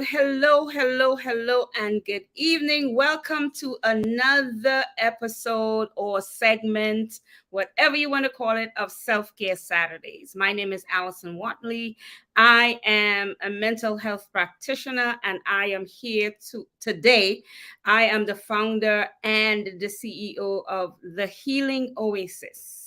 hello, and good evening. Welcome to another episode or segment, whatever you want to call it, of Self Care Saturdays. My name is Allison Watley. I am a mental health practitioner, and I am here today. I am the founder and the CEO of The Healing Oasis.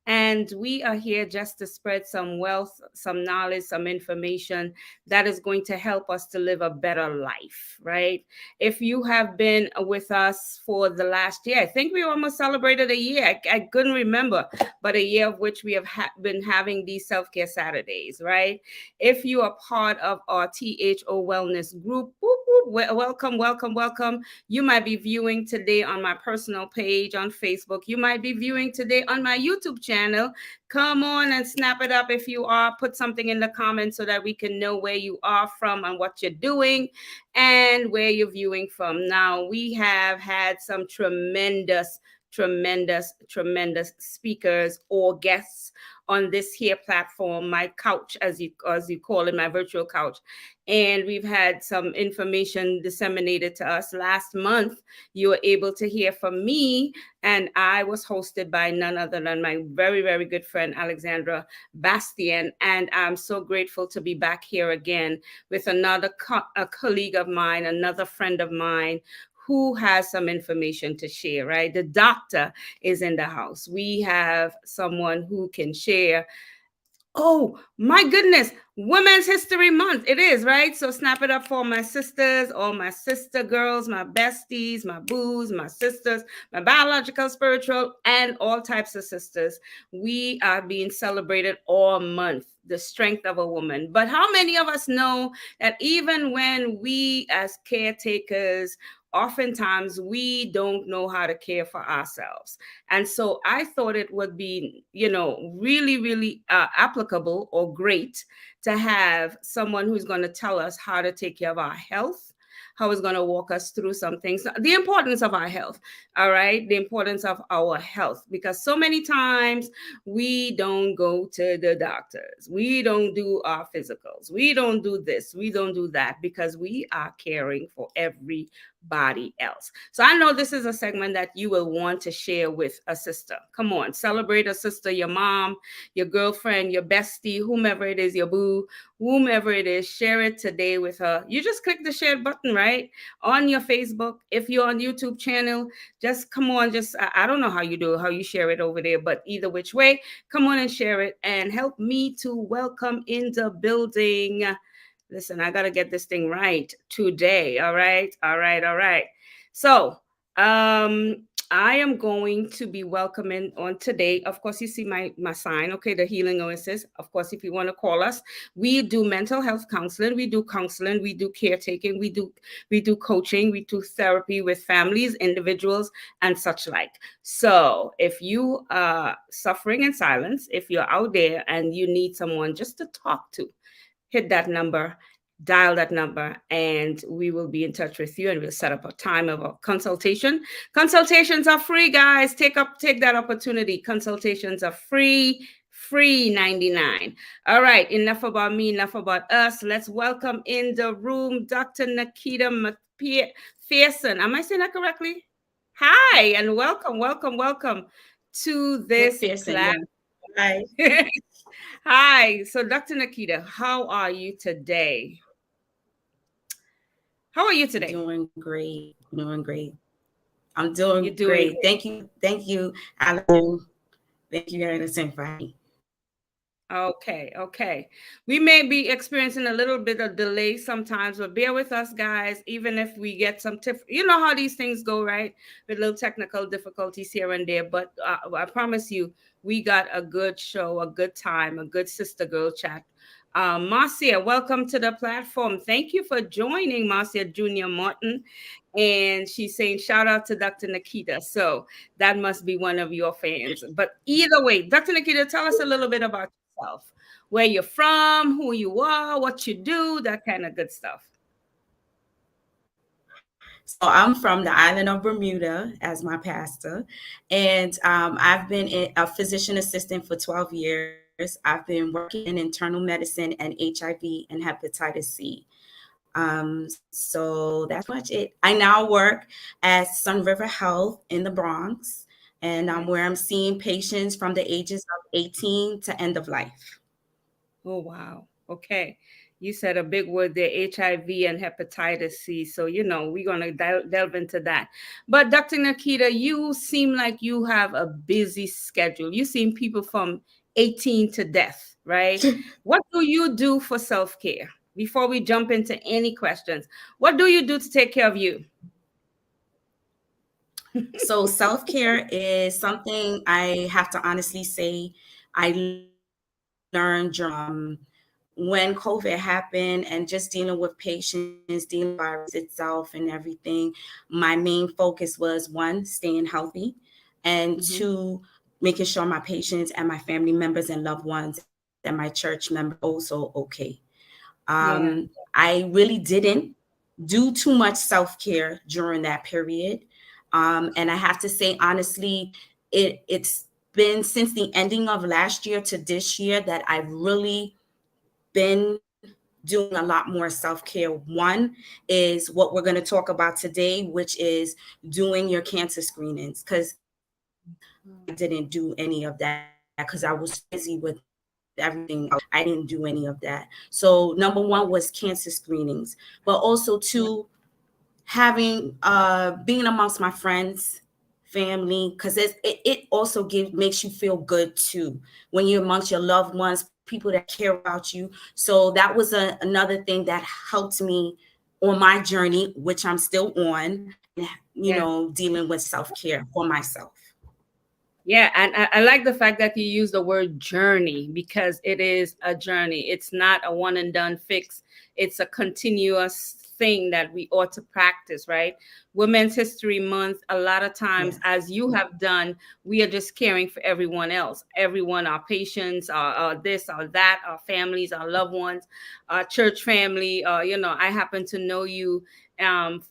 And we are here just to spread some wealth, some knowledge, some information that is going to help us to live a better life, right? If you have been with us for the last year, I think we almost celebrated a year. I couldn't remember, but a year of which we have been having these self care Saturdays, right? If you are part of our THO Wellness group, whoop, whoop, welcome. You might be viewing today on my personal page on Facebook. You might be viewing today on my YouTube channel. Come on and snap it up if you are. Put something in the comments so that we can know where you are from and what you're doing and where you're viewing from. Now, we have had some tremendous speakers or guests on this here platform, my couch, as you call it, my virtual couch. And we've had some information disseminated to us last month. You were able to hear from me, and I was hosted by none other than my very, very good friend, Alexandra Bastian. And I'm so grateful to be back here again with another a colleague of mine, another friend of mine, who has some information to share, right? The doctor is in the house. We have someone who can share. Oh my goodness, Women's History Month. It is, right? So snap it up for my sisters, all my sister girls, my besties, my boos, my sisters, my biological, spiritual, and all types of sisters. We are being celebrated all month, the strength of a woman. But how many of us know that even when we as caretakers, oftentimes we don't know how to care for ourselves? And so I thought it would be, really applicable or great to have someone who's going to tell us how to take care of our health, how is going to walk us through some things, the importance of our health. All right. The importance of our health, because so many times we don't go to the doctors. We don't do our physicals. We don't do this. We don't do that because we are caring for everybody else. So I know this is a segment that you will want to share with a sister. Come on, celebrate a sister, your mom, your girlfriend, your bestie, whomever it is, your boo, whomever it is. Share it today with her. You just click the share button, right? On your Facebook. If you're on YouTube channel, just come on, I don't know how you share it over there, but either which way, come on and share it and help me to welcome in the building. Listen, I got to get this thing right today. All right. So, I am going to be welcoming on today. Of course, you see my sign. Okay, the Healing Oasis. Of course, if you want to call us, we do mental health counseling. We do counseling. We do caretaking. We do coaching. We do therapy with families, individuals, and such like. So, if you are suffering in silence, if you're out there and you need someone just to talk to, hit that number, dial that number, and we will be in touch with you, and we'll set up a time of a consultation. Consultations are free, guys. Take that opportunity. Consultations are free 99. All right, enough about me, enough about us. Let's welcome in the room Dr. Nikita McPherson. Am I saying that correctly? Hi, and welcome to this class. Yeah. Hi. Hi. So, Dr. Nikita, how are you today? How are you today? Doing great. I'm doing great. Thank you, Allison. Thank you, Allison, for having me. Okay. We may be experiencing a little bit of delay sometimes, but bear with us, guys. Even if we get some tips, you know how these things go, right? With little technical difficulties here and there. But I promise you, we got a good show, a good time, a good sister girl chat. Marcia, welcome to the platform. Thank you for joining, Marcia Junior Martin. And she's saying, shout out to Dr. Nikita. So that must be one of your fans. But either way, Dr. Nikita, tell us a little bit about yourself, where you're from, who you are, what you do, that kind of good stuff. So I'm from the island of Bermuda as my pastor, and I've been a physician assistant for 12 years. I've been working in internal medicine and HIV and hepatitis C. So that's much it. I now work at Sun River Health in the Bronx, and where I'm seeing patients from the ages of 18 to end of life. Oh, wow. Okay. You said a big word there, HIV and hepatitis C. So, we're going to delve into that. But Dr. Nakita, you seem like you have a busy schedule. You seem people from 18 to death, right? What do you do for self-care? Before we jump into any questions, what do you do to take care of you? So self-care is something I have to honestly say I learned when COVID happened, and just dealing with patients, dealing with virus itself and everything. My main focus was, one, staying healthy, and two, making sure my patients and my family members and loved ones and my church members also okay. I really didn't do too much self-care during that period. And I have to say, honestly, it's been since the ending of last year to this year that I've really been doing a lot more self-care. One is what we're going to talk about today, which is doing your cancer screenings, because I didn't do any of that because I was busy with everything else. I didn't do any of that. So number one was cancer screenings, but also two, having being amongst my friends, family, because it also makes you feel good too when you're amongst your loved ones, people that care about you. So that was another thing that helped me on my journey, which I'm still on, dealing with self-care for myself. Yeah, and I like the fact that you use the word journey, because it is a journey. It's not a one and done fix. It's a continuous thing that we ought to practice, right? Women's History Month, a lot of times, as you have done, we are just caring for everyone else. Everyone, our patients, our this, our that, our families, our loved ones, our church family. I happen to know you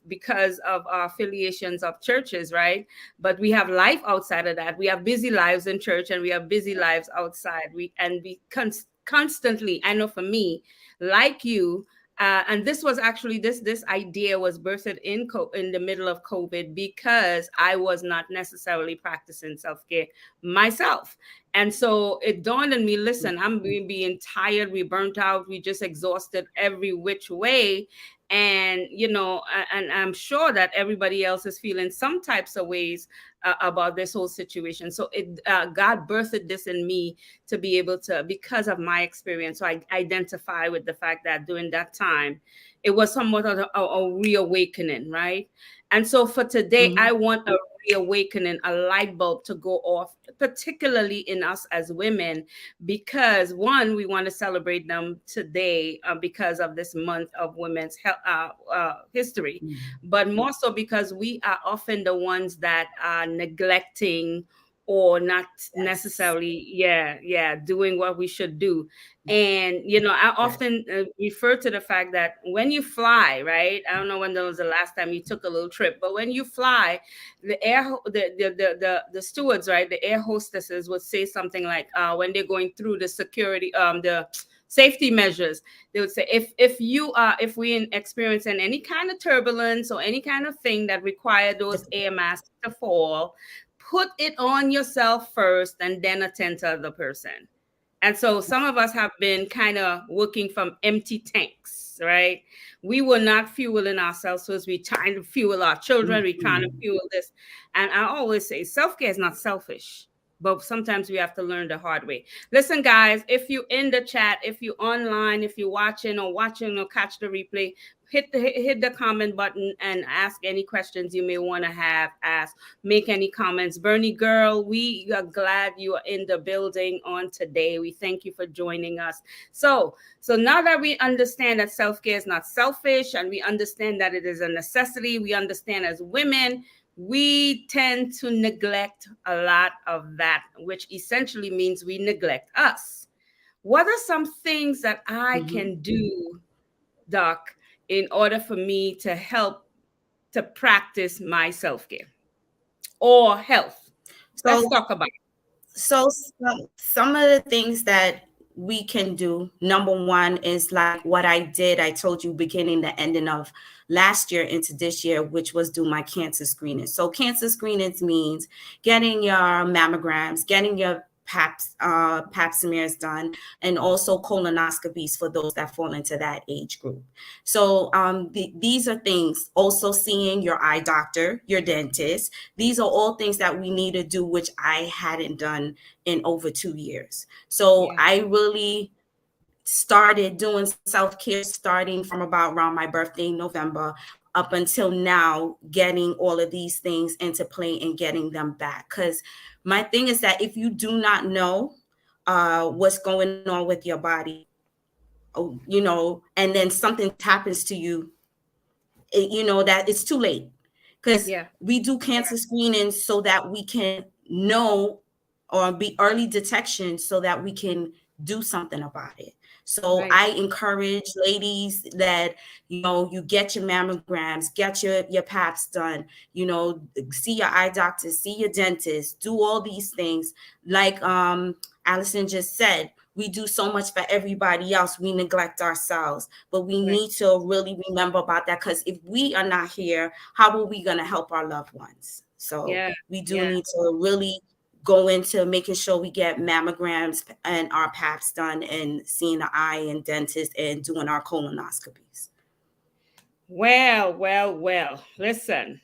because of our affiliations of churches, right? But we have life outside of that. We have busy lives in church, and we have busy lives outside. We constantly, I know for me, like you, and this was actually this idea was birthed in the middle of COVID, because I was not necessarily practicing self-care myself. And so it dawned on me, listen, I'm being tired, we burnt out, we just exhausted every which way. And and I'm sure that everybody else is feeling some types of ways about this whole situation. So God birthed this in me to be able to, because of my experience. So I identify with the fact that during that time it was somewhat of a reawakening, right? And so for today, I want a reawakening, a light bulb to go off, particularly in us as women, because one, we want to celebrate them today because of this month of women's history, but more so because we are often the ones that are neglecting or not necessarily doing what we should do. And I often refer to the fact that when you fly, right, I don't know when that was the last time you took a little trip, but when you fly, the stewards, right, the air hostesses would say something like, when they're going through the security, the safety measures, they would say, if we experiencing any kind of turbulence or any kind of thing that require those air masks to fall, put it on yourself first and then attend to the person. And so some of us have been kind of working from empty tanks, right? We were not fueling ourselves, so as we trying to fuel our children, we trying to fuel this. And I always say self-care is not selfish, but sometimes we have to learn the hard way. Listen, guys, if you in the chat, if you online, if you're watching or catch the replay, hit the comment button and ask any questions you may want to have asked. Make any comments. Bernie girl, we are glad you are in the building on today. We thank you for joining us. So now that we understand that self-care is not selfish, and we understand that it is a necessity, we understand as women, we tend to neglect a lot of that, which essentially means we neglect us. What are some things that I can do, Doc, in order for me to help to practice my self-care or health? Let's talk about it. So some of the things that we can do. Number one is like what I did. I told you beginning the ending of last year into this year, which was do my cancer screening. So cancer screenings means getting your mammograms, getting your pap smears done, and also colonoscopies for those that fall into that age group. So these are things, also seeing your eye doctor, your dentist. These are all things that we need to do, which I hadn't done in over 2 years. So Yeah. I really started doing self-care starting from about around my birthday, November, up until now, getting all of these things into play and getting them back. Because my thing is that if you do not know what's going on with your body, and then something happens to you, that it's too late. Because Yeah. we do cancer screening so that we can know or be early detection so that we can do something about it. So Right. I encourage ladies that, you get your mammograms, get your paps done, see your eye doctor, see your dentist, do all these things. Like Allison just said, we do so much for everybody else. We neglect ourselves, but we Right. need to really remember about that, because if we are not here, how are we going to help our loved ones? So Yeah. we do Yeah. need to really go into making sure we get mammograms and our paps done and seeing the eye and dentist and doing our colonoscopies. Well. Listen.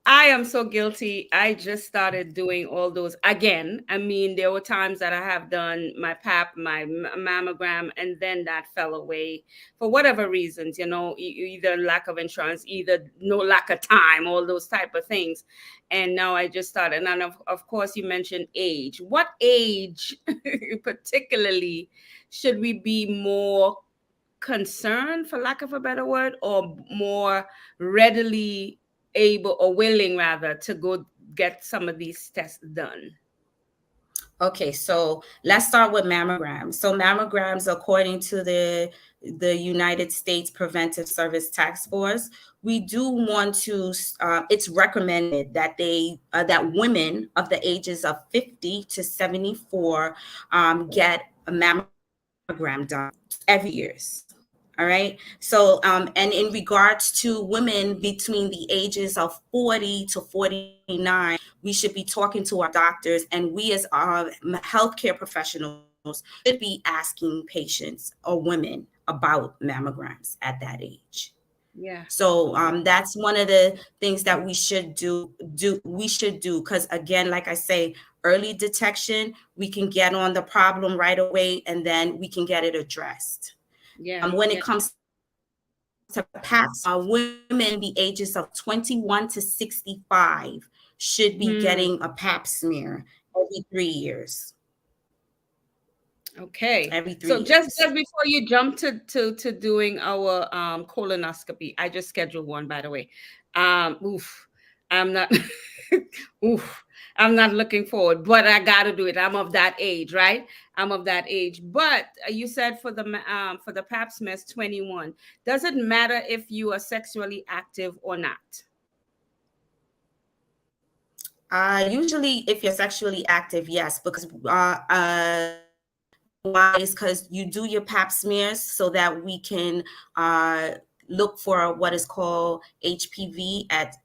I am so guilty. I just started doing all those again. I mean, there were times that I have done my pap, my mammogram, and then that fell away for whatever reasons, either lack of insurance, either no lack of time, all those type of things. And now I just started. And of course, you mentioned age. What age particularly should we be more concerned, for lack of a better word, or more readily able or willing rather to go get some of these tests done? Okay, so let's start with mammograms. So mammograms, according to the United States Preventive Service Task Force, we do want to. It's recommended that that women of the ages of 50 to 74 get a mammogram done every year. All right. So, and in regards to women between the ages of 40 to 49, we should be talking to our doctors, and we as healthcare professionals should be asking patients or women about mammograms at that age. Yeah. So that's one of the things that we should do. We should do, because again, like I say, early detection, we can get on the problem right away, and then we can get it addressed. Yeah. When it comes to PAPs, women the ages of 21 to 65 should be getting a pap smear every 3 years. Okay. Every 3 So years. just before you jump to doing our colonoscopy, I just scheduled one, by the way. I'm not I'm not looking forward, but I got to do it. I'm of that age, right? I'm of that age. But you said for the pap smears 21. Does it matter if you are sexually active or not? Usually if you're sexually active, yes, because why is because you do your pap smears so that we can look for what is called HPV at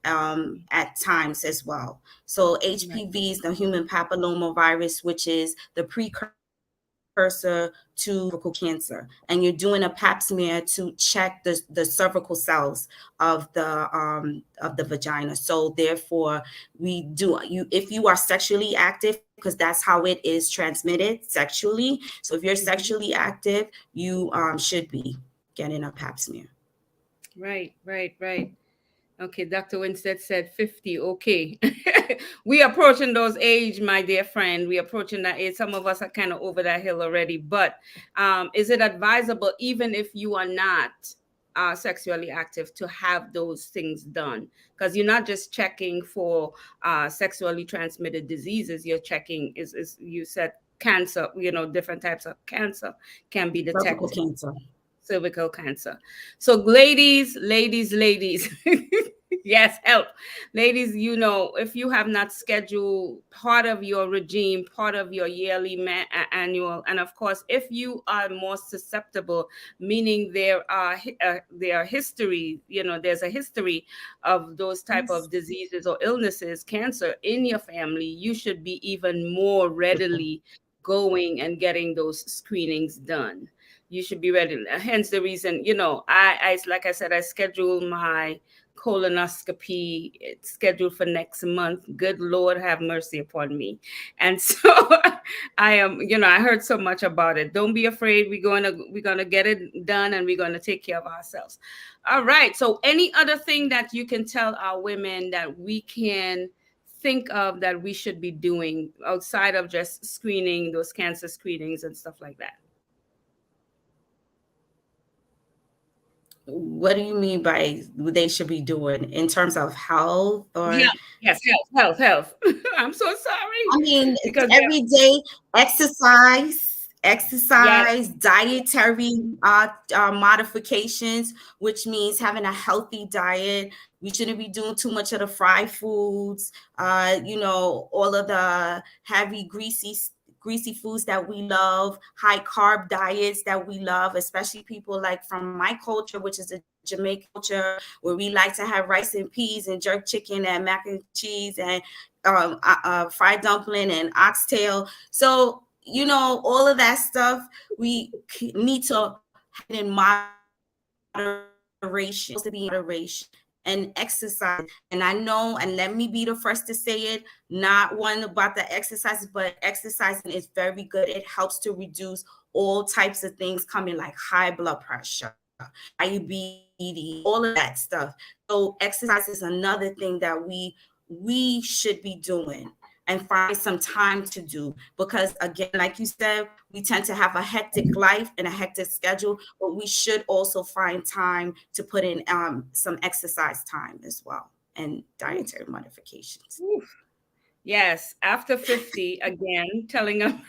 times as well. So HPV is the human papilloma virus, which is the precursor to cervical cancer, and you're doing a pap smear to check the cervical cells of the vagina. So therefore, we do if you are sexually active, because that's how it is transmitted sexually. So if you're sexually active, you should be getting a pap smear. Right. Okay, Dr. Winstead said 50. Okay. We approaching those age, my dear friend. We approaching that age. Some of us are kind of over that hill already. But is it advisable, even if you are not sexually active, to have those things done? Because you're not just checking for sexually transmitted diseases. You're checking, is you said cancer, different types of cancer can be Cervical detected. cancer. Cervical cancer. So ladies, Yes, help. Ladies, if you have not scheduled part of your regime, part of your yearly annual, and of course, if you are more susceptible, meaning there are history, there's a history of those type Yes. of diseases or illnesses, cancer in your family, you should be even more readily going and getting those screenings done. You should be ready. Hence the reason, I like I said, I scheduled my colonoscopy. It's scheduled for next month. Good Lord, have mercy upon me. And so I am, I heard so much about it. Don't be afraid. We're gonna get it done, and we're gonna take care of ourselves. All right. So any other thing that you can tell our women that we can think of that we should be doing outside of just screening, those cancer screenings and stuff like that? What do you mean by they should be doing in terms of health or? Health. Yes, health. I'm so sorry. I mean, Because everyday yes, exercise, dietary modifications, which means having a healthy diet. We shouldn't be doing too much of the fried foods, all of the heavy, greasy foods that we love, high carb diets that we love, especially people like from my culture, which is a Jamaican culture, where we like to have rice and peas and jerk chicken and mac and cheese and fried dumpling and oxtail. So, all of that stuff we need to have in moderation, to be in moderation. And exercise. And I know, and let me be the first to say it, not one about the exercises, but exercising is very good. It helps to reduce all types of things coming, like high blood pressure, diabetes, all of that stuff. So exercise is another thing that we should be doing and find some time to do, because again, like you said, we tend to have a hectic life and a hectic schedule, but we should also find time to put in some exercise time as well, and dietary modifications. yes. After 50, again, telling them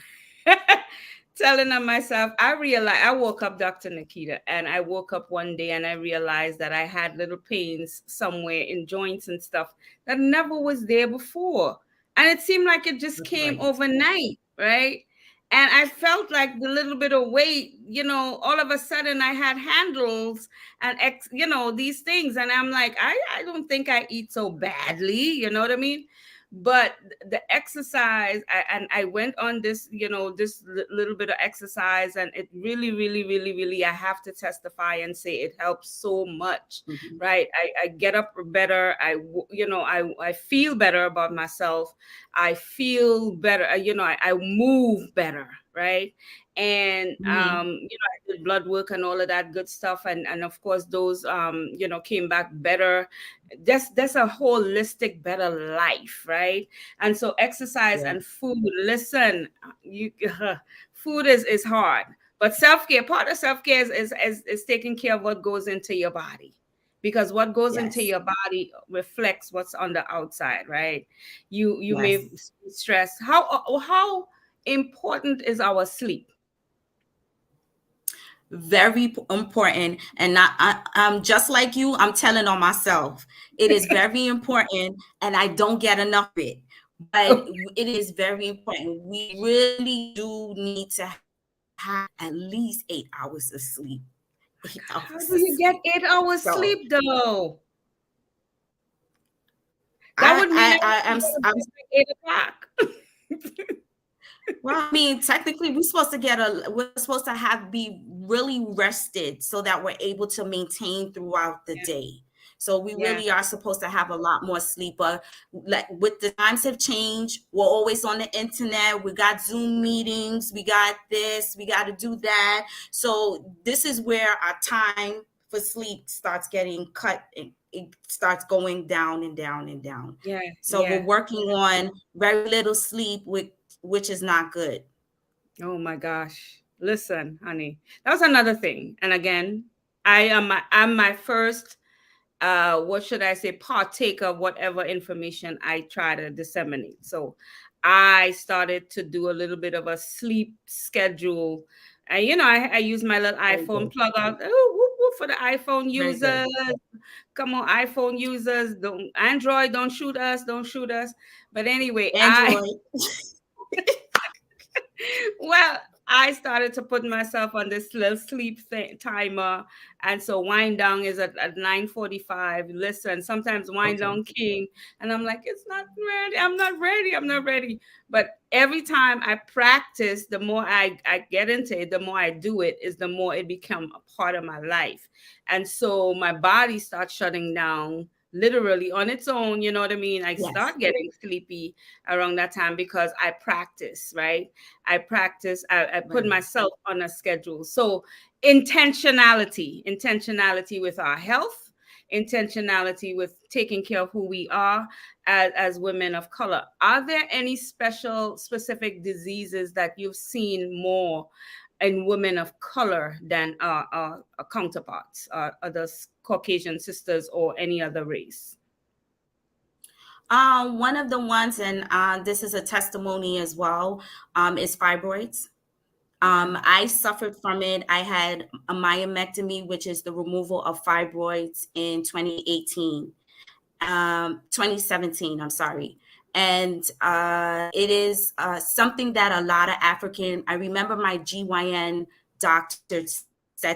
myself, I woke up, Dr. Nikita, and I woke up one day and I realized that I had little pains somewhere in joints and stuff that never was there before. And it seemed like it just came Right. overnight, right? And I felt like the little bit of weight, all of a sudden I had handles and these things. And I'm like, I don't think I eat so badly, you know what I mean? But the exercise, I went on this, this little bit of exercise, and it really, really, really, really, I have to testify and say it helps so much. Mhm. Right? I get up better. I feel better about myself. I feel better. I move better. Right? And Mhm. I did blood work and all of that good stuff, and of course those came back better. That's a holistic better life, right? And so exercise Yeah. and food, listen, you food is hard, but self-care, part of self-care is taking care of what goes into your body, because what goes into Yes. your body reflects what's on the outside, right? You may Yes. be stressed. How important is our sleep? Very important. And I'm just like you, I'm telling on myself. It is very important, and I don't get enough of it. But it is very important. We really do need to have at least 8 hours of sleep. 8 How hours do of you get sleep. 8 hours So sleep though? That I would mean I, I I I'm would go to I'm bed like 8 o'clock. well, I mean, technically, we're supposed to be really rested so that we're able to maintain throughout the Yeah, day. So we yeah, really are supposed to have a lot more sleep. But like with the times have changed, we're always on the internet. We got Zoom meetings. We got this. We got to do that. So this is where our time for sleep starts getting cut. It starts going down and down and down. yeah, So we're yeah. working on very little sleep, which is not good. Oh my gosh. Listen, honey. That was another thing. And again, I'm my first what should I say, partake of whatever information I try to disseminate. So I started to do a little bit of a sleep schedule. And I use my little Very iPhone good. plug out. Oh, whoop, for the iPhone Very good. users. Come on, iPhone users, don't Android, don't shoot us, don't shoot us. But anyway, Android. well, I started to put myself on this little sleep timer, and so wind down is at 9:45. Listen, sometimes wind Okay. down king, and I'm like, it's not ready. I'm not ready. I'm not ready. But every time I practice, the more I get into it, the more I do it, is the more it become a part of my life, and so my body starts shutting down literally on its own. You know what I mean? I Yes. start getting sleepy around that time because I practice, right? I practice, I put Right. myself on a schedule. So intentionality with our health, intentionality with taking care of who we are as women of color. Are there any specific diseases that you've seen more in women of color than our counterparts, other Caucasian sisters or any other race? One of the ones, and this is a testimony as well, is fibroids. I suffered from it. I had a myomectomy, which is the removal of fibroids in 2017, I'm sorry. And it is something that a lot of I remember my GYN doctor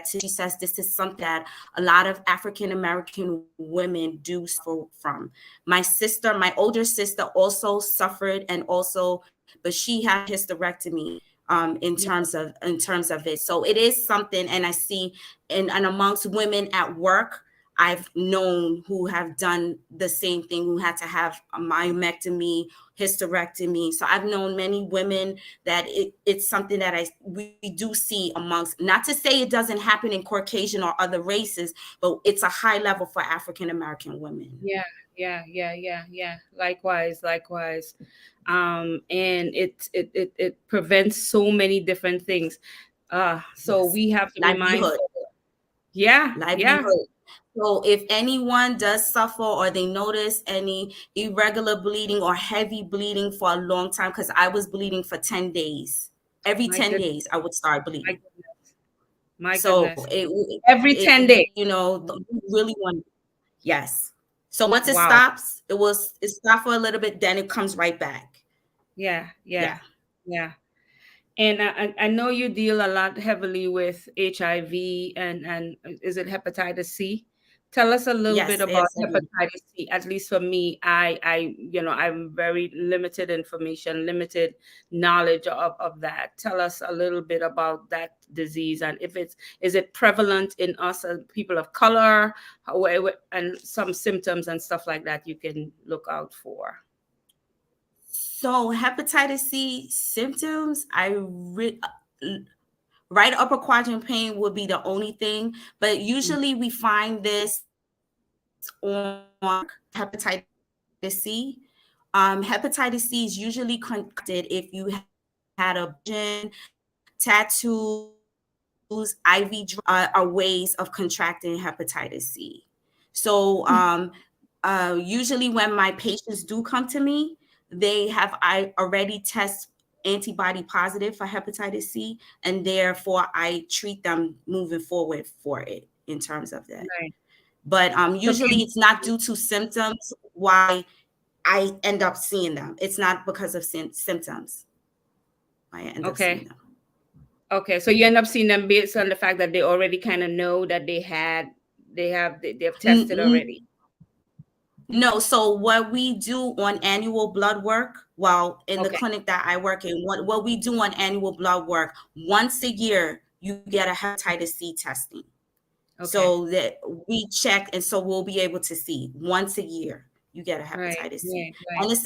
she says this is something that a lot of African-American women do suffer from. My older sister also suffered, but she had hysterectomy in terms of it. So it is something, and I see and amongst women at work, I've known who have done the same thing, who had to have a myomectomy, hysterectomy. So I've known many women that it's something that we do see amongst, not to say it doesn't happen in Caucasian or other races, but it's a high level for African-American women. Yeah. Likewise. And it prevents so many different things. So Yes. we have to be mindful. Livelihood. Yeah. Livelihood. So if anyone does suffer or they notice any irregular bleeding or heavy bleeding for a long time, because I was bleeding for 10 days. Every My 10 goodness. days I would start bleeding. My So goodness. it Every 10 days. you really want, yes. So once it Wow. stops, it stops for a little bit, then it comes right back. Yeah. And I know you deal a lot heavily with HIV and is it hepatitis C? Tell us a little bit Yes, about I do. hepatitis C. At least for me, I'm very limited information, limited knowledge of that. Tell us a little bit about that disease and is it prevalent in us as people of color, and some symptoms and stuff like that you can look out for. So hepatitis C symptoms, right upper quadrant pain would be the only thing, but usually we find this on hepatitis C. Hepatitis C is usually conducted if you had a tattoos, IV are ways of contracting hepatitis C. So usually when my patients do come to me, I already test antibody positive for hepatitis C, and therefore I treat them moving forward for it in terms of that. Right. But usually it's not due to symptoms why I end up seeing them. It's not because of symptoms why I end up seeing them. Okay, so you end up seeing them based on the fact that they already kind of know that they've tested already. No, so what we do on annual blood work, in the clinic that I work in, what we do on annual blood work, once a year, you get a hepatitis C testing. Okay. So that we check, and so we'll be able to see once a year you get a hepatitis C. Right. And it's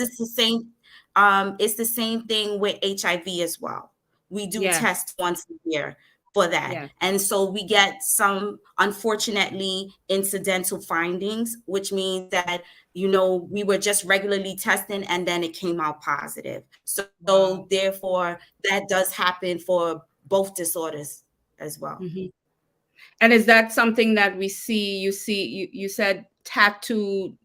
the same thing with HIV as well. We do test once a year for that. Yeah. And so we get some, unfortunately, incidental findings, which means that, we were just regularly testing and then it came out positive. So therefore, that does happen for both disorders as well. Mm-hmm. And is that something that we see? You said tattoo,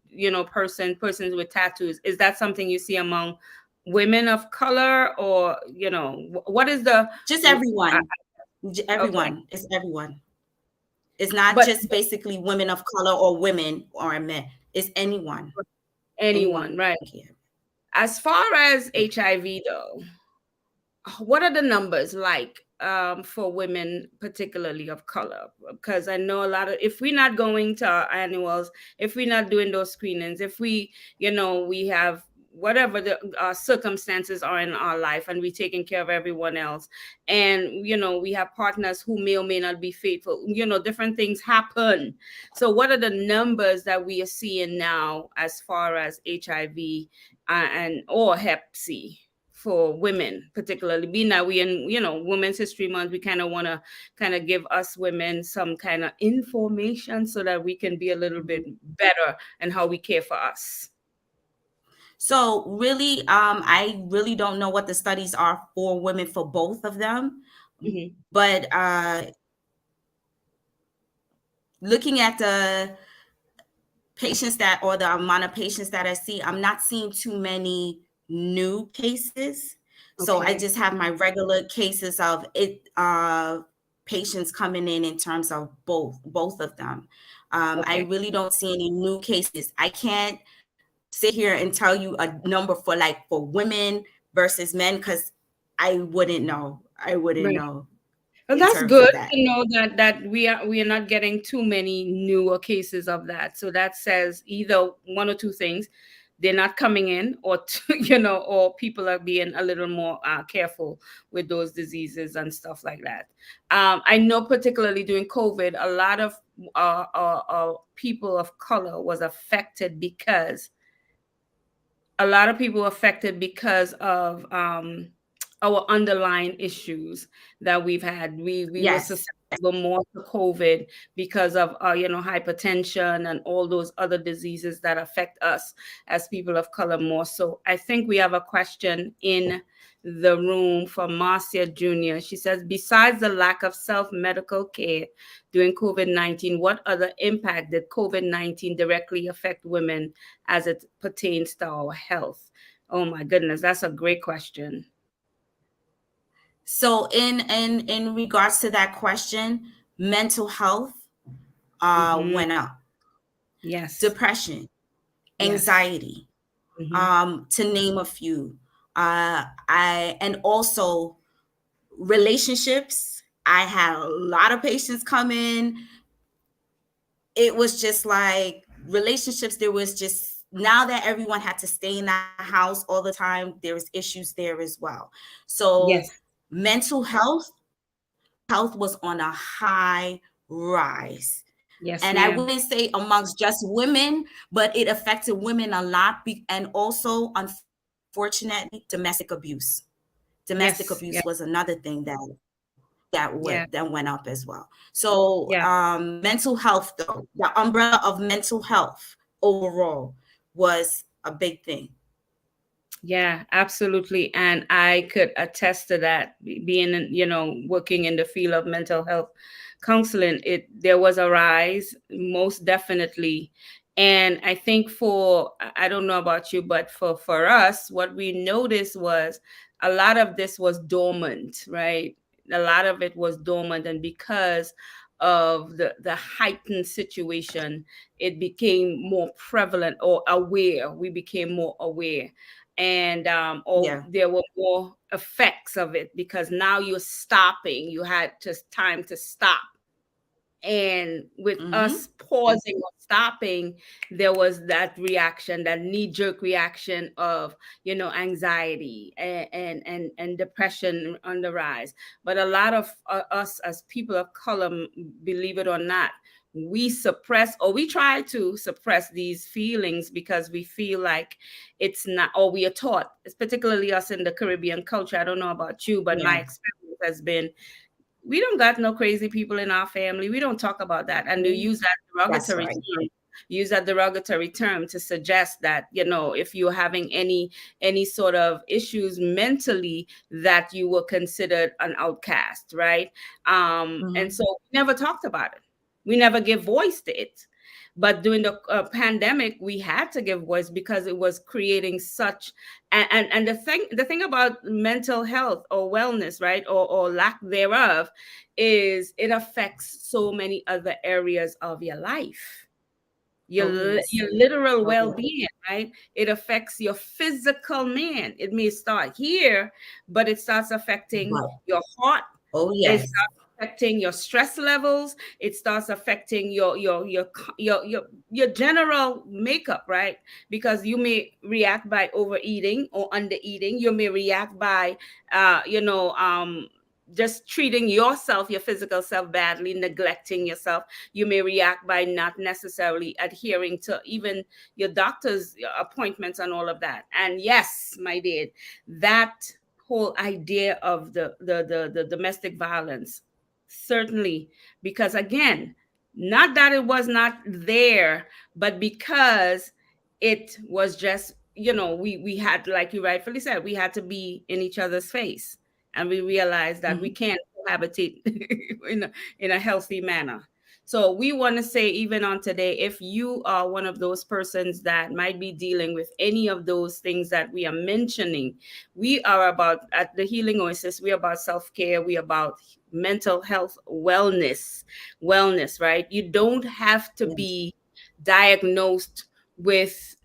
persons with tattoos. Is that something you see among women of color, or what is the just everyone? Everyone. It's everyone. It's not But just basically women of color or women or men. It's anyone. anyone, right? Can. As far as HIV, though, what are the numbers like for women, particularly of color? Because I know a lot of, if we're not going to our annuals, if we're not doing those screenings, if we, we have whatever the circumstances are in our life and we're taking care of everyone else, and we have partners who may or may not be faithful, different things happen. So what are the numbers that we are seeing now as far as HIV and or hep C for women, particularly being that we in Women's History Month, we kind of want to kind of give us women some kind of information so that we can be a little bit better and how we care for us. So really, I really don't know what the studies are for women for both of them, but looking at the patients or the amount of patients that I see, I'm not seeing too many new cases. So I just have my regular cases of patients coming in terms of both of them. I really don't see any new cases. I can't sit here and tell you a number for women versus men, because I wouldn't know. Know. Well, that's good to know that we are not getting too many newer cases of that. So that says either one or two things: they're not coming in, or or people are being a little more careful with those diseases and stuff like that. I know particularly during COVID, a lot of people of color was affected because of our underlying issues that we've had. We were susceptible more to COVID because of hypertension and all those other diseases that affect us as people of color more. So I think we have a question in the room from Marcia Jr. She says, besides the lack of self-medical care during COVID-19, what other impact did COVID-19 directly affect women as it pertains to our health? Oh my goodness, that's a great question. So in regards to that question, mental health went up. Yes. Depression, anxiety, to name a few. And also relationships. I had a lot of patients come in. It was just like relationships. There was just, now that everyone had to stay in that house all the time, there was issues there as well. So mental health was on a high rise. Yes, and ma'am. I wouldn't say amongst just women, but it affected women a lot. And also, unfortunately, domestic abuse. Domestic abuse was another thing that went up as well. So mental health, though, the umbrella of mental health overall was a big thing. Yeah, absolutely. And I could attest to that, being, working in the field of mental health counseling. There was a rise, most definitely. And I think I don't know about you, but for us, what we noticed was a lot of this was dormant, right? A lot of it was dormant. And because of the heightened situation, it became more prevalent or aware. We became more aware. And there were more effects of it because now you're stopping. You had just time to stop. And with us pausing or stopping, there was that reaction, that knee-jerk reaction of, anxiety and depression on the rise. But a lot of us as people of color, believe it or not, we suppress, or we try to suppress these feelings because we feel like it's not, or we are taught, it's particularly us in the Caribbean culture. I don't know about you, but my experience has been, we don't got no crazy people in our family. We don't talk about that. And they use that derogatory term. Use that derogatory term to suggest that, if you're having any sort of issues mentally, that you were considered an outcast, right? And so we never talked about it. We never give voice to it. But during the pandemic, we had to give voice because it was creating such, and the thing about mental health or wellness, right, or lack thereof, is it affects so many other areas of your life, Oh, yes. your literal Oh, yes. well-being, right? It affects your physical man. It may start here, but it starts affecting Right. your heart. Oh, It yes. starts affecting your stress levels. It starts affecting your general makeup, right? Because you may react by overeating or undereating. You may react by just treating yourself, your physical self, badly, neglecting yourself. You may react by not necessarily adhering to even your doctor's appointments and all of that. And yes, my dear, that whole idea of the domestic violence, certainly, because again, not that it was not there, but because it was just, we had, like you rightfully said, we had to be in each other's face, and we realized that we Mhm. can't cohabitate in a healthy manner. So we want to say, even on today, if you are one of those persons that might be dealing with any of those things that we are mentioning, we are about, at the Healing Oasis, we are about self-care, we are about mental health, wellness, right? You don't have to Yes. be diagnosed with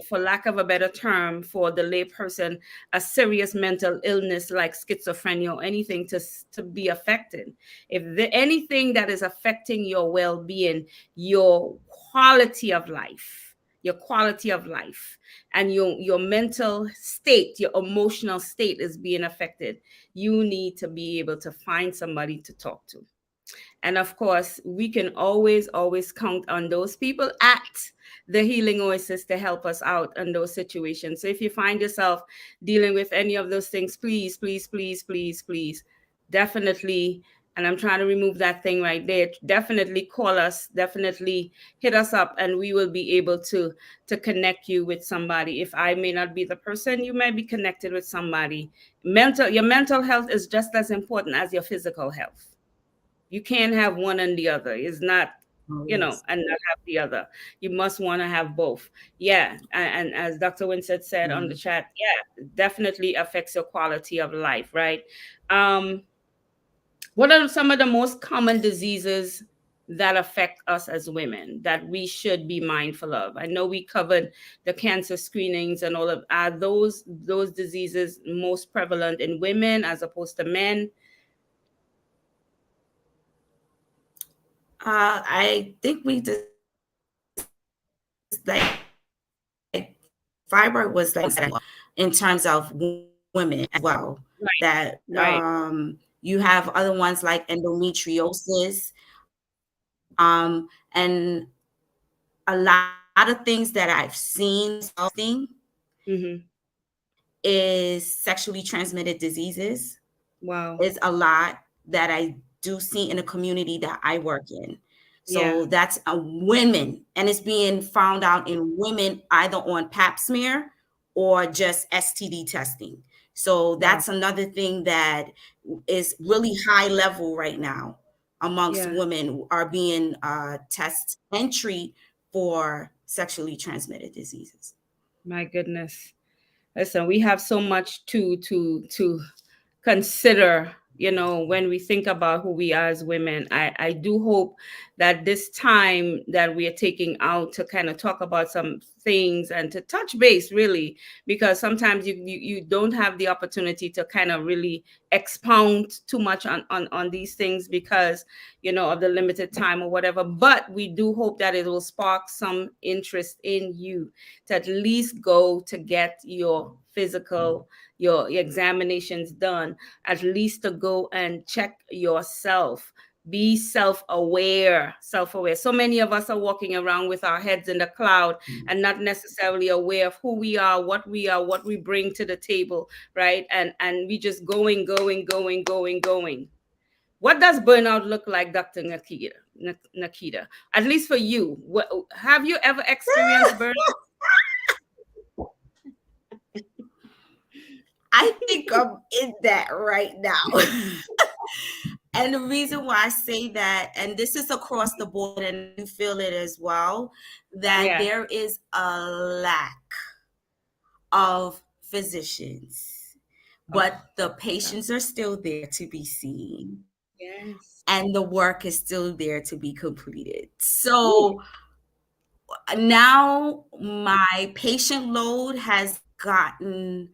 for lack of a better term for the layperson, a serious mental illness like schizophrenia or anything to be affected. If anything that is affecting your well-being, your quality of life, and your mental state, your emotional state is being affected, you need to be able to find somebody to talk to. And of course, we can always count on those people at the Healing Oasis to help us out in those situations. So if you find yourself dealing with any of those things, please, please, please, please, please, definitely. And I'm trying to remove that thing right there. Definitely call us. Definitely hit us up, and we will be able to connect you with somebody. If I may not be the person, you may be connected with somebody. Your mental health is just as important as your physical health. You can't have one and the other. It's not, Oh, yes. and not have the other. You must want to have both. Yeah. And as Dr. Winsett said on the Mhm. chat, yeah, it definitely affects your quality of life, right? Um, what are some of the most common diseases that affect us as women that we should be mindful of? I know we covered the cancer screenings and all of, are those diseases most prevalent in women as opposed to men? I think we just like fibroid was like in terms of women as well. Right, That right. you have other ones like endometriosis, and a lot of things that I've seen Hmm. is sexually transmitted diseases. Wow. Is a lot that I do see in the community that I work in. Yeah. So that's a women, and it's being found out in women either on pap smear or just STD testing. So Wow. that's another thing that is really high level right now amongst Yeah. women who are being test entry for sexually transmitted diseases. My goodness. Listen, we have so much to consider, when we think about who we are as women. I do hope that this time that we are taking out to kind of talk about some things and to touch base, really, because sometimes you don't have the opportunity to kind of really expound too much on these things because of the limited time or whatever. But we do hope that it will spark some interest in you to at least go to get your physical, your examinations done, at least to go and check yourself. Be self-aware. So many of us are walking around with our heads in the cloud and not necessarily aware of who we are, what we bring to the table, right? And we just going. What does burnout look like, Dr. Nakita? At least for you, have you ever experienced burnout? I think I'm in that right now. And the reason why I say that, and this is across the board, and you feel it as well, that Yeah. there is a lack of physicians, Oh, but the patients are still there to be seen, yes. and the work is still there to be completed. Ooh, So now my patient load has gotten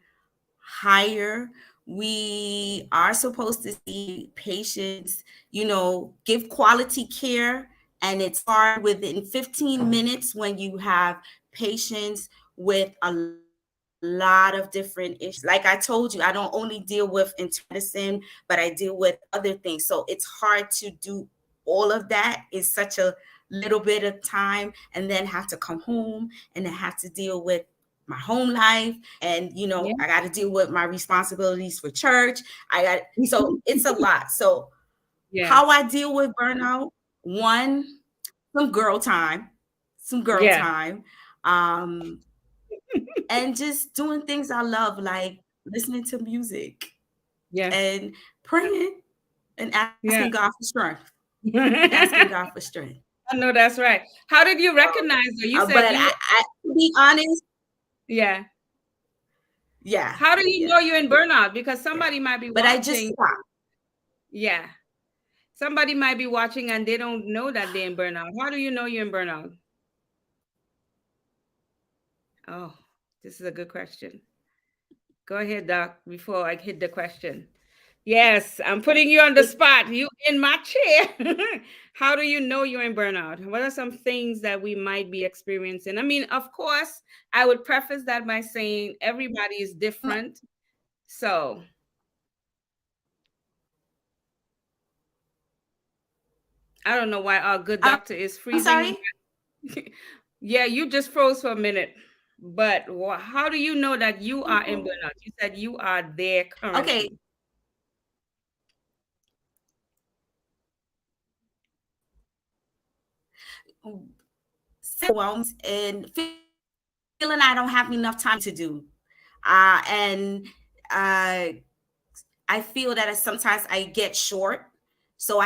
higher. We are supposed to see patients, give quality care, and it's hard within 15 minutes when you have patients with a lot of different issues. Like I told you, I don't only deal with internal medicine, but I deal with other things. So it's hard to do all of that in such a little bit of time, and then have to come home and then have to deal with my home life, and yeah. I got to deal with my responsibilities for church. So it's a lot. So Yeah. how I deal with burnout: one, some girl time, Yeah. um and just doing things I love, like listening to music Yes. and praying and Yeah. asking God for strength. Asking I God for strength. know that's right. How did you Um, recognize her? You but said you, to be honest, yeah. yeah, How do you yeah, know you're in burnout? Because yeah. somebody might be But I just watching. stopped. Yeah. Somebody might be watching and they don't know that they're in burnout. How do you know you're in burnout? Oh, this is a good question. Go ahead, Doc, before I hit the question. Yes, I'm putting you on the It, spot. You in my chair. How do you know you're in burnout? What are some things that we might be experiencing? I mean, of course, I would preface that by saying everybody is different. So I don't know why our good I'm, doctor is I'm freezing. sorry. Yeah, you just froze for a minute. But how do you know that you are in burnout? You said you are there Okay. currently. Overwhelmed and feeling I don't have enough time to do. And I feel that sometimes I get short, so Yeah.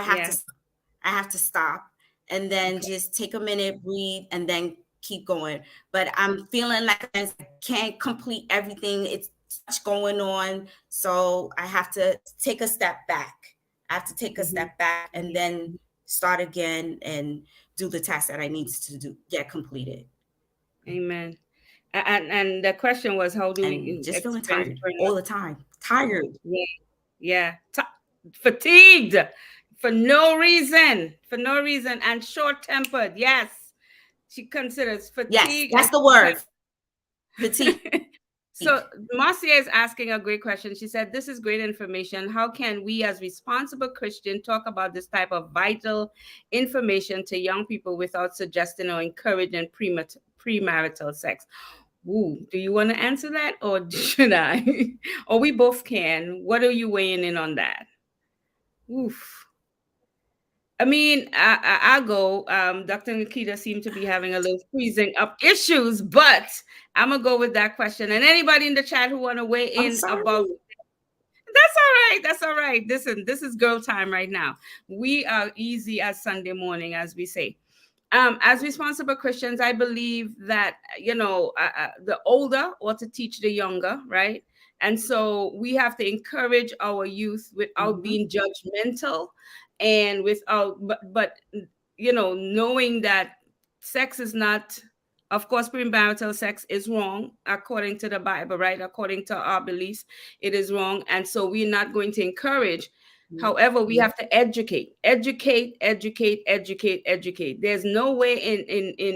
I have to stop and then Okay. just take a minute, breathe, and then keep going. But I'm feeling like I can't complete everything. It's much going on, so I have to take a step back. I have to take a Mhm. step back and then start again and do the task that I need to do get completed. Amen. And the question was, how do And we just feeling experience tired burnout? all the time. Tired. Yeah, yeah. Fatigued for no reason, and short-tempered. Yes, she considers Yes, fatigue that's and the word. Fatigue. short-tempered. So Marcia is asking a great question. She said, "This is great information. How can we, as responsible Christians, talk about this type of vital information to young people without suggesting or encouraging premarital sex?" Ooh, do you want to answer that or should I? Or we both can. What are you weighing in on that? Oof. I mean, I'll go. Dr. Nikita seemed to be having a little freezing up issues, but I'm gonna go with that question. And anybody in the chat who want to weigh I'm in sorry. about, that's all right. That's all right. Listen, this is girl time right now. We are easy as Sunday morning, as we say. As responsible Christians, I believe that the older ought to teach the younger, right? And so we have to encourage our youth without Mhm. being judgmental, and without, knowing that sex is not, of course, premarital sex is wrong according to the Bible, right? According to our beliefs, it is wrong, and so we're not going to encourage. However, we have to educate, educate, educate, educate, educate. There's no way in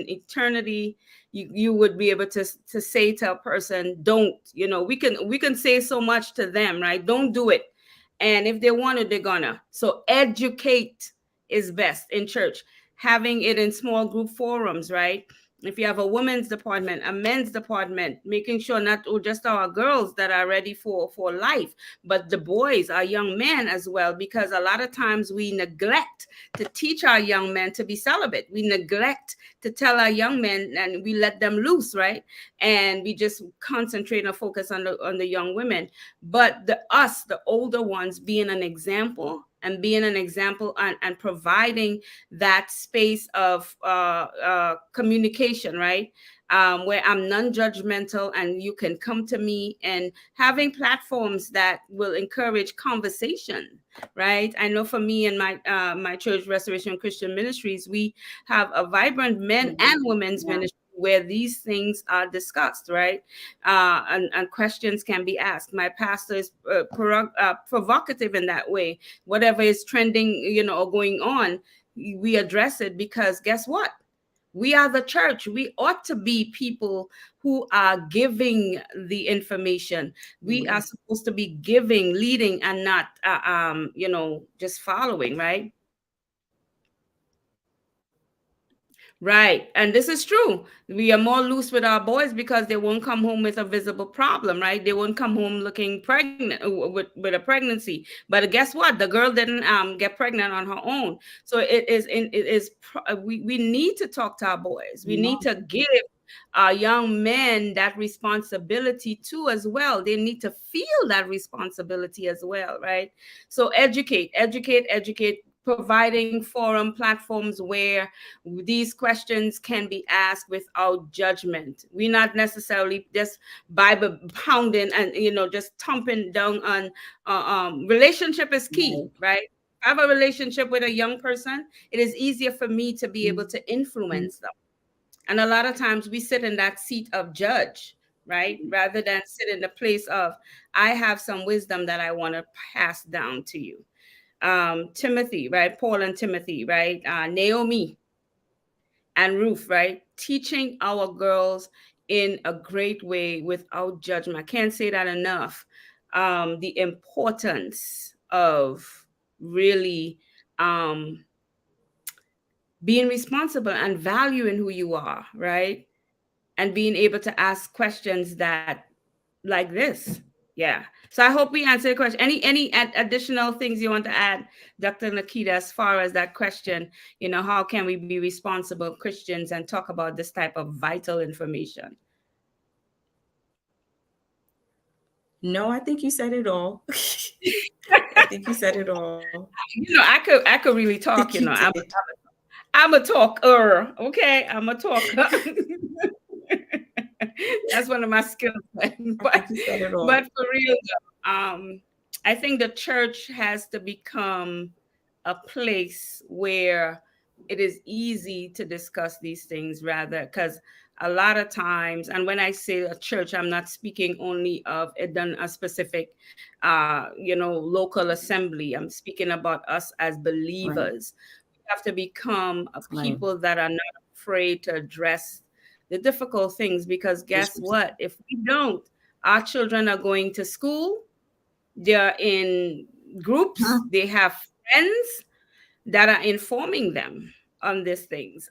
eternity you would be able to say to a person, don't, we can say so much to them, right? Don't do it. And if they want it, they're gonna. So educate is best in church, having it in small group forums, right? If you have a women's department, a men's department, making sure not just our girls that are ready for life, but the boys, our young men as well, because a lot of times we neglect to teach our young men to be celibate. We neglect to tell our young men, and we let them loose, right? And we just concentrate and focus on the young women. But the older ones, being an example and being an example, and providing that space of communication, right? Where I'm non-judgmental and you can come to me, and having platforms that will encourage conversation, right? I know for me and my church, Restoration Christian Ministries, we have a vibrant men and women's ministry where these things are discussed, right? And questions can be asked. My pastor is provocative in that way. Whatever is trending, or going on, we address it, because guess what? We are the church. We ought to be people who are giving the information. We are supposed to be giving, leading, and not, just following, right? Right. And this is true. We are more loose with our boys because they won't come home with a visible problem, right? They won't come home looking pregnant with a pregnancy. But guess what? The girl didn't get pregnant on her own. So we need to talk to our boys. We need to give our young men that responsibility too as well. They need to feel that responsibility as well, right? So educate, providing forum platforms where these questions can be asked without judgment. We're not necessarily just Bible pounding and just thumping down on relationship is key, right? If I have a relationship with a young person, it is easier for me to be able to influence them. And a lot of times we sit in that seat of judge, right? Rather than sit in the place of, I have some wisdom that I want to pass down to you. Timothy, right? Paul and Timothy, right? Naomi and Ruth, right? Teaching our girls in a great way without judgment. I can't say that enough. The importance of really being responsible and valuing who you are, right? And being able to ask questions that like this. Yeah. So I hope we answered the question. Any additional things you want to add, Dr. Nakita, as far as that question, how can we be responsible Christians and talk about this type of vital information? No, I think you said it all. I think you said it all. I could really talk, I'm a talker. Okay. I'm a talker. That's one of my skills. But for real, I think the church has to become a place where it is easy to discuss these things, rather, because a lot of times, and when I say a church, I'm not speaking only of a specific, local assembly. I'm speaking about us as believers. Right. We have to become a people that are not afraid to address the difficult things, because guess what? If we don't, our children are going to school, they're in groups, they have friends that are informing them on these things.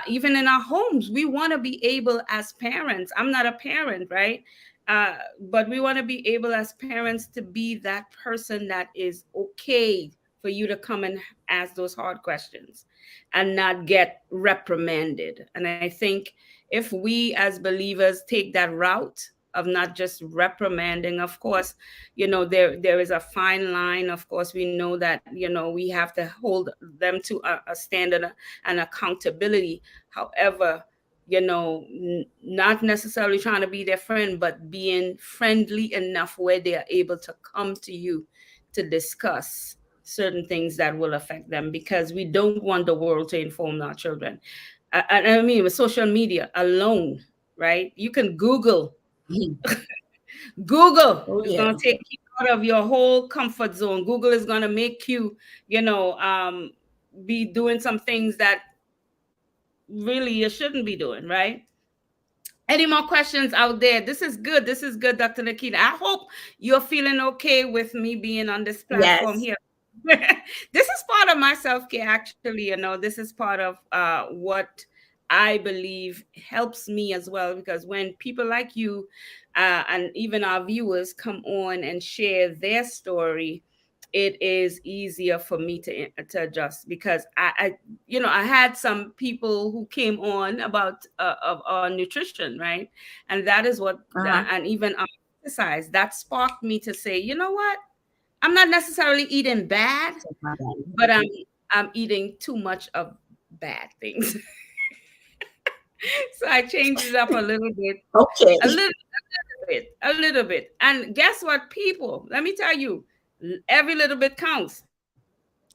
Even in our homes, we want to be able as parents. I'm not a parent, right? But we want to be able as parents to be that person that is okay for you to come and ask those hard questions and not get reprimanded. And I think if we as believers take that route of not just reprimanding, of course, there is a fine line. Of course, we know that, we have to hold them to a standard and accountability. However, not necessarily trying to be their friend, but being friendly enough where they are able to come to you to discuss certain things that will affect them, because we don't want the world to inform our children. I mean, with social media alone, right? You can Google. Google is going to take you out of your whole comfort zone. Google is going to make you, be doing some things that really you shouldn't be doing, right? Any more questions out there? This is good. Dr. Nakita. I hope you're feeling okay with me being on this platform here. This is part of my self-care, actually. This is part of what I believe helps me as well, because when people like you and even our viewers come on and share their story, it is easier for me to adjust, because I had some people who came on about nutrition, right? And that is what and even exercise that sparked me to say, you know what? I'm not necessarily eating bad, but I'm eating too much of bad things. So I changed it up a little bit, Okay. a little bit. And guess what, people? Let me tell you, every little bit counts.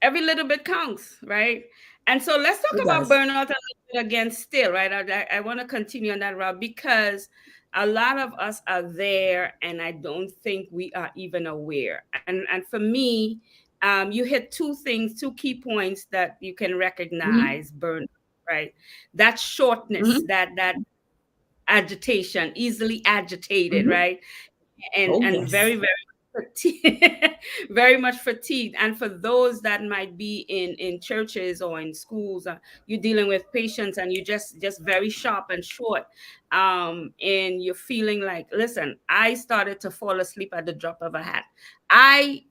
Every little bit counts, right? And so let's talk It about does. burnout a little bit again still, right? I want to continue on that route because a lot of us are there and I don't think we are even aware. And for me, you hit two things, two key points that you can Mm-hmm. recognize burnout, right? That shortness, Mm-hmm. that agitation, easily agitated, Mm-hmm. right? Oh, And yes. very fatigued, very much fatigued. And for those that might be in churches or in schools, you're dealing with patients and you just very sharp and short, and you're feeling like, listen, I started to fall asleep at the drop of a hat. I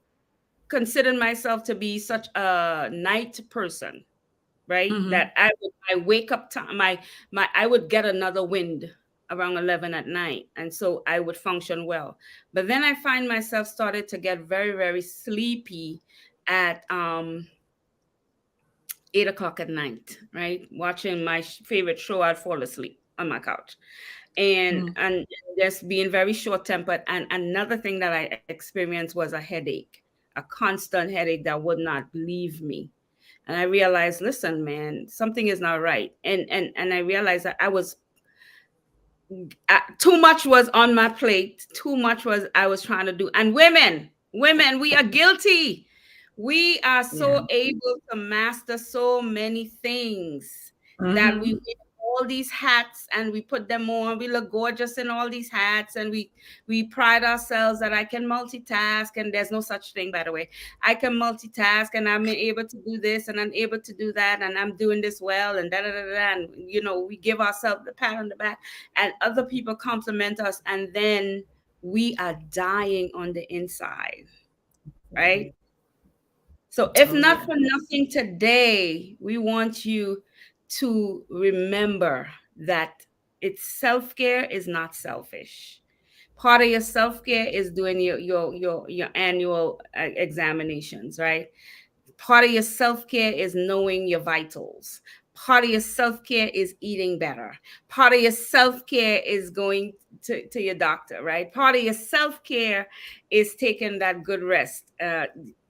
considered myself to be such a night person, right? Mm-hmm. That I wake up time, my I would get another wind around 11 at night, and so I would function well. But then I find myself started to get very sleepy at 8 o'clock at night, right? Watching my favorite show, I'd fall asleep on my couch, Mm-hmm. and just being very short tempered. And another thing that I experienced was a headache, a constant headache that would not leave me. And I realized, listen, man, something is not right. And I realized that I was too much was on my plate. Too much was I was trying to do. And women, we are guilty. We are Yeah. so able to master so many things that we Mm-hmm. wear all these hats and we put them on. We look gorgeous in all these hats, and we pride ourselves that I can multitask. And there's no such thing, by the way. I can multitask, and I'm able to do this, and I'm able to do that, and I'm doing this well, and da da da da. And we give ourselves the pat on the back, and other people compliment us, and then we are dying on the inside, right? So if Oh, not yeah. for nothing today, we want you to remember that it's self-care is not selfish. Part of your self-care is doing your annual examinations, right? Part of your self-care is knowing your vitals. Part of your self-care is eating better. Part of your self-care is going to your doctor, right? Part of your self-care is taking that good rest.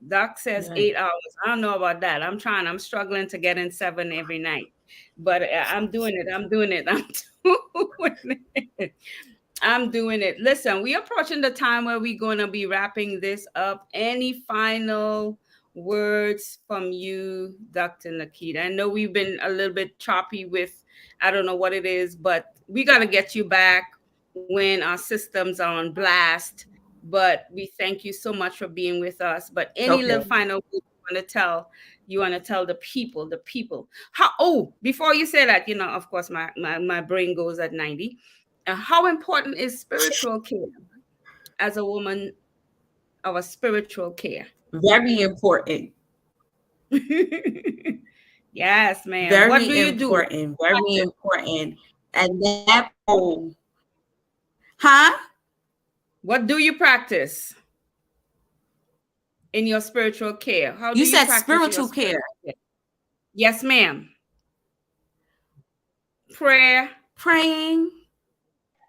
Doc says Right. 8 hours. I don't know about that. I'm struggling to get in 7 every night, but I'm doing it. I'm doing it. I'm doing it. I'm doing it. Listen, we're approaching the time where we're going to be wrapping this up. Any final words from you, Dr. Nikita? I know we've been a little bit choppy with, I don't know what it is, but we got to get you back when our systems are on blast. But we thank you so much for being with us. But any little Okay. final words you want to tell the people. How, oh, before you say that, of course, my brain goes at 90. How important is spiritual care as a woman of a spiritual care? Very important. Yes, ma'am. What do Very you do? important. Very important. And that role, huh? What do you practice in your spiritual care? How You do you said practice your spiritual care, spiritual care? Yes, ma'am. Prayer. praying,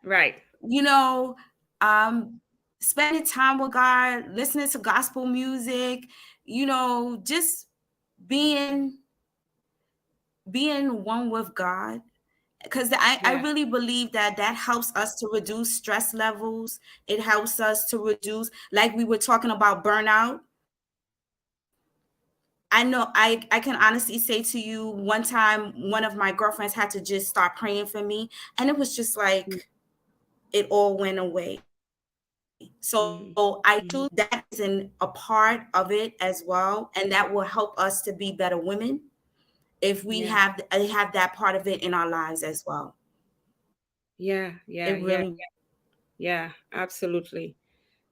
Right. you know, um, spending time with God, listening to gospel music, just being one with God. Because I Yeah. really believe that helps us to reduce stress levels. It helps us to reduce, like we were talking about burnout. I know I can honestly say to you, one time one of my girlfriends had to just start praying for me, and it was just like it all went away. So I Mm-hmm. do that is a part of it as well, and that will help us to be better women if we Yeah. have that part of it in our lives as well. Yeah. It Yeah. Yeah. really Yeah. Absolutely.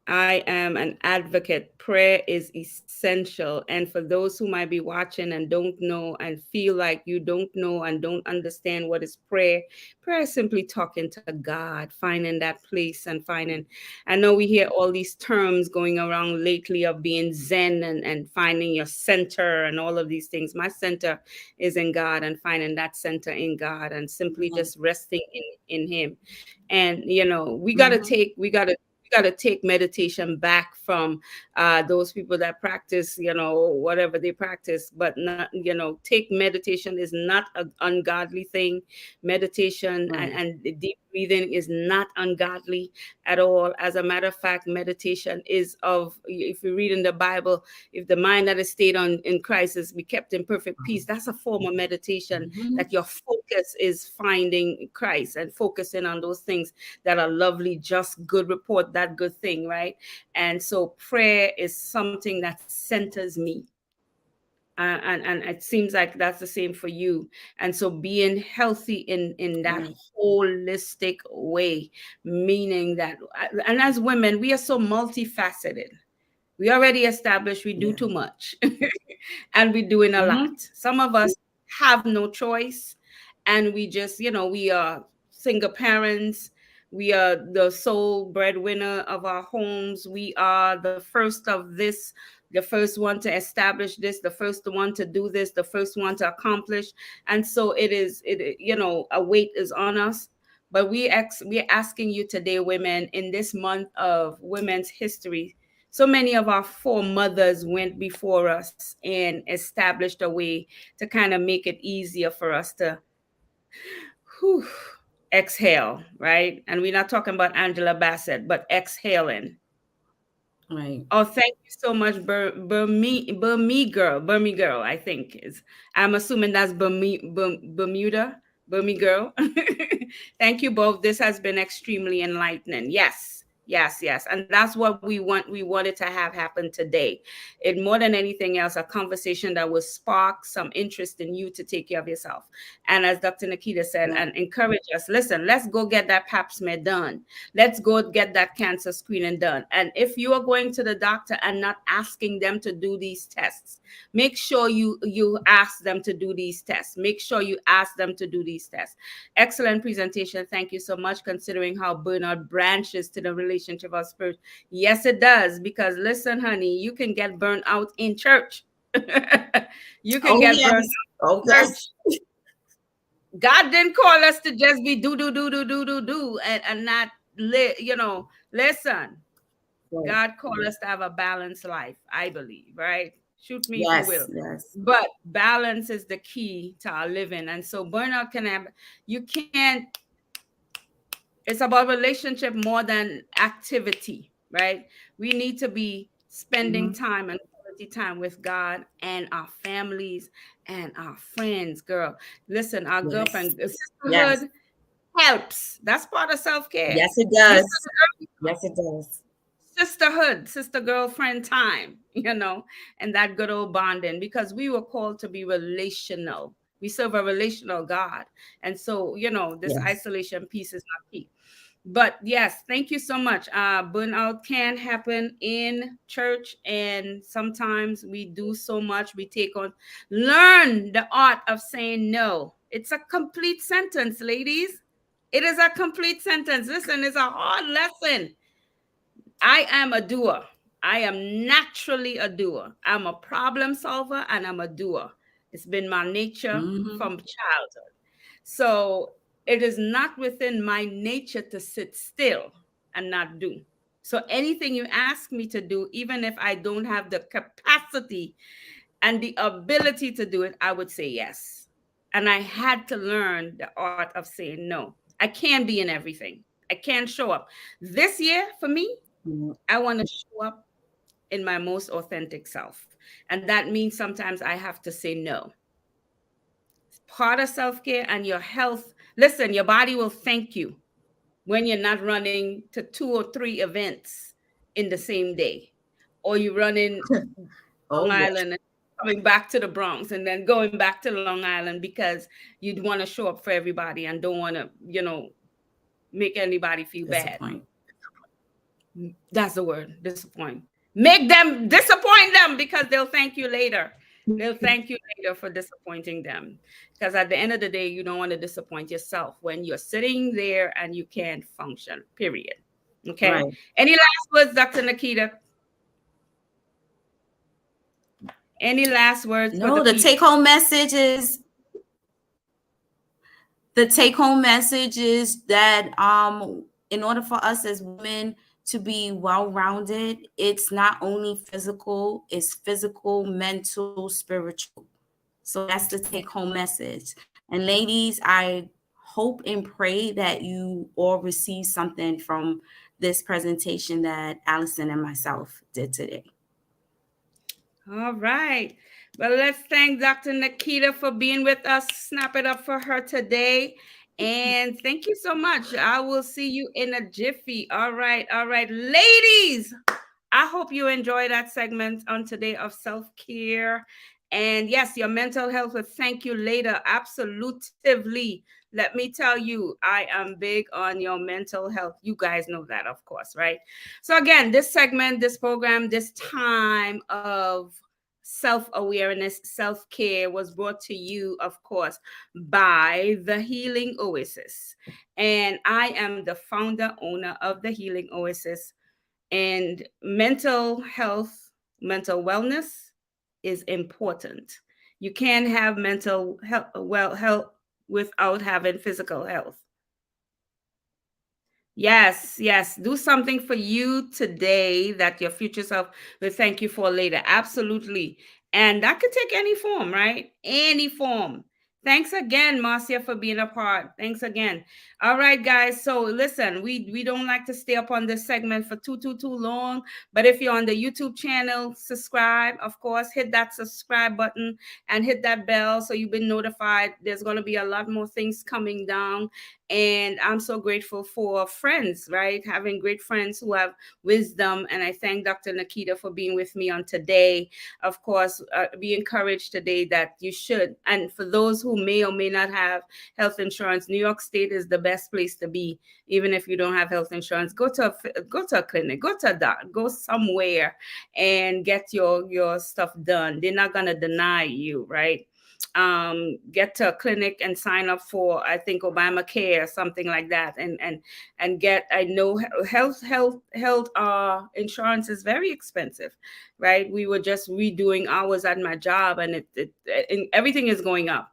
I am an advocate. Prayer is essential. And for those who might be watching and don't know and feel like you don't know and don't understand what is prayer, prayer is simply talking to God, finding that place and finding. I know we hear all these terms going around lately of being Zen and finding your center and all of these things. My center is in God and finding that center in God and simply Yeah. just resting in Him. And Mhm. we got to take meditation back from those people that practice, whatever they practice, but not, take meditation is not an ungodly thing. Meditation Right. and the deep breathing is not ungodly at all. As a matter of fact, meditation is of, if you read in the Bible, if the mind that is stayed on in Christ is be kept in perfect peace, that's a form of meditation, Mhm. that your focus is finding Christ and focusing on those things that are lovely, just, good report, that good thing, right? And so prayer is something that centers me. And it seems like that's the same for you. And so being healthy in that Right. holistic way, meaning that, and as women, we are so multifaceted. We already established we do Yeah. too much and we're doing a lot. Mhm. Some of us have no choice, and we just, we are single parents. We are the sole breadwinner of our homes. We are the first of this, the first one to establish this, the first one to do this, the first one to accomplish. And so a weight is on us. But we're asking you today, women, in this month of women's history, so many of our foremothers went before us and established a way to kind of make it easier for us to whew, exhale, right? And we're not talking about Angela Bassett, but exhaling. Right. Oh, thank you so much, Burmy girl. I think is. I'm assuming that's Bermuda, Burmy girl. Thank you both. This has been extremely enlightening. Yes, yes, yes, and that's what we want. We wanted to have happen today. It more than anything else, a conversation that will spark some interest in you to take care of yourself. And as Dr. Nikita said, Yeah. and encourage us. Listen, let's go get that Pap smear done. Let's go get that cancer screening done. And if you are going to the doctor and not asking them to do these tests, make sure you ask them to do these tests. Make sure you ask them to do these tests. Excellent presentation. Thank you so much, considering how burnout branches to the relationship of spirit. Yes, it does. Because listen, honey, you can get burnt out in church. You can Oh get yes. burned Oh out in church. yes. God didn't call us to just be do and not listen. Right. God called us to have a balanced life, I believe, right? Shoot me if you Yes. will. Yes. But balance is the key to our living. And so burnout can have, you can't, it's about relationship more than activity, right? We need to be spending Mhm. time and quality time with God and our families and our friends, girl. Listen, our Yes. girlfriend, Yes. sisterhood helps. That's part of self-care. Yes, it You does. said Yes, it does. sisterhood, sister girlfriend time, and that good old bonding, because we were called to be relational. We serve a relational God. And so, this Yes. isolation piece is not key. But yes, thank you so much. Burnout can happen in church, and sometimes we do so much. We take on, learn the art of saying no. It's a complete sentence, ladies. It is a complete sentence. Listen, it's a hard lesson. I am a doer. I am naturally a doer. I'm a problem solver and I'm a doer. It's been my nature Mhm. from childhood. So it is not within my nature to sit still and not do. So anything you ask me to do, even if I don't have the capacity and the ability to do it, I would say yes. And I had to learn the art of saying no. I can't be in everything. I can't show up. This year for me, Mhm. I want to show up in my most authentic self. And that means sometimes I have to say no. It's part of self care and your health. Listen, your body will thank you when you're not running to 2 or 3 events in the same day, or you run in Long Oh yes. Island and coming back to the Bronx and then going back to Long Island because you'd want to show up for everybody and don't want to, make anybody feel bad. Disappoint. That's the word, disappoint. Make them disappoint them because they'll thank you later. They'll thank you later for disappointing them. Because at the end of the day, you don't want to disappoint yourself when you're sitting there and you can't function, period. Okay. Right. Any last words, Dr. Nikita? Any last words for No, the the people? take-home message is that in order for us as women to be well-rounded, it's not only physical, it's physical, mental, spiritual. So that's the take-home message. And ladies, I hope and pray that you all receive something from this presentation that Allison and myself did today. All right. Well, let's thank Dr. Nikita for being with us. Snap it up for her today. And thank you so much. I will see you in a jiffy. All right. All right. Ladies, I hope you enjoy that segment on today of self-care. And yes, your mental health will thank you later. Absolutely. Let me tell you, I am big on your mental health. You guys know that, of course, right? So again, this segment, this program, this time of self-awareness, self-care was brought to you, of course, by the Healing Oasis. And I am the founder, owner of the Healing Oasis. And mental health, mental wellness is important. You can't have mental health without having physical health. Yes, yes. Do something for you today that your future self will thank you for later. Absolutely. And that could take any form, right? Any form. Thanks again, Marcia, for being a part. Thanks again. All right, guys. So listen, we don't like to stay up on this segment for too long. But if you're on the YouTube channel, subscribe. Of course, hit that subscribe button and hit that bell so you've been notified. There's going to be a lot more things coming down. And I'm so grateful for friends, right? Having great friends who have wisdom. And I thank Dr. Nikita for being with me on today. Of course, be encouraged today that you should. And for those who may or may not have health insurance, New York State is the best place to be. Even if you don't have health insurance, go to a clinic, go to a doctor, go somewhere and get your stuff done. They're not going to deny you, right? Get to a clinic and sign up for, I think, Obamacare, something like that, and get. I know health insurance is very expensive, right? We were just redoing hours at my job, and and everything is going up,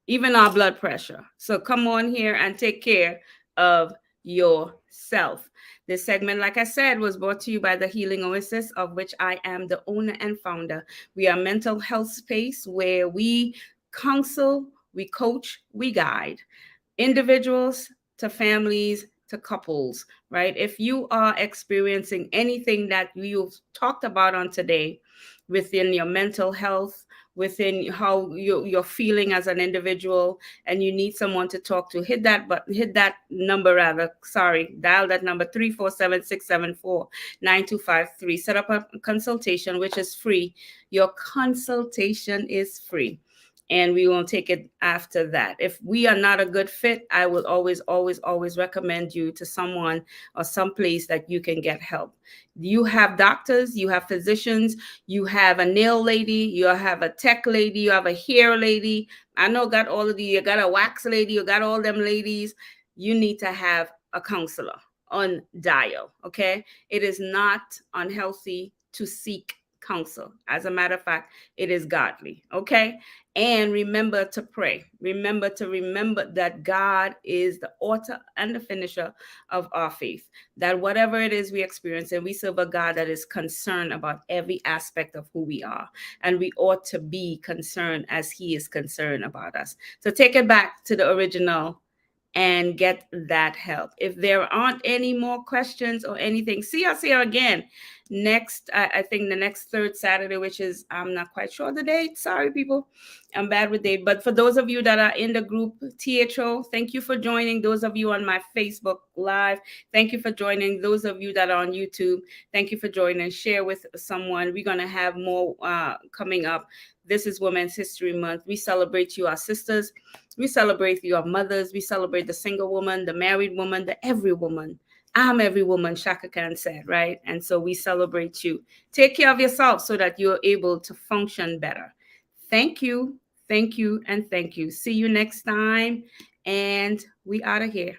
even our blood pressure. So come on here and take care of yourself. This segment, like I said, was brought to you by the Healing Oasis, of which I am the owner and founder. We are a mental health space where we counsel, we coach, we guide individuals to families to couples, right? If you are experiencing anything that you've talked about on today within your mental health, within how you're feeling as an individual, and you need someone to talk to, hit that number, dial that number 347-674-9253. Set up a consultation, which is free. Your consultation is free, and we won't take it after that. If we are not a good fit, I will always recommend you to someone or someplace that you can get help. You have doctors, you have physicians, you have a nail lady, you have a tech lady, you have a hair lady. I know got all of you got a wax lady, you got all them ladies. You need to have a counselor on dial, okay? It is not unhealthy to seek counsel. As a matter of fact, it is godly, okay? And remember to pray. Remember that God is the author and the finisher of our faith. That whatever it is we experience, and we serve a God that is concerned about every aspect of who we are. And we ought to be concerned as he is concerned about us. So take it back to the original and get that help. If there aren't any more questions or anything, see us here again next, I think the next third Saturday, which is, I'm not quite sure the date. Sorry, people. I'm bad with date. But for those of you that are in the group, THO, thank you for joining. Those of you on my Facebook Live, thank you for joining. Those of you that are on YouTube, thank you for joining. Share with someone. We're going to have more coming up. This is Women's History Month. We celebrate you, our sisters. We celebrate you, our mothers. We celebrate the single woman, the married woman, the every woman I'm every woman, Shaka Khan said, right? And so we celebrate you. Take care of yourself so that you're able to function better. Thank you, and thank you. See you next time. And we out of here.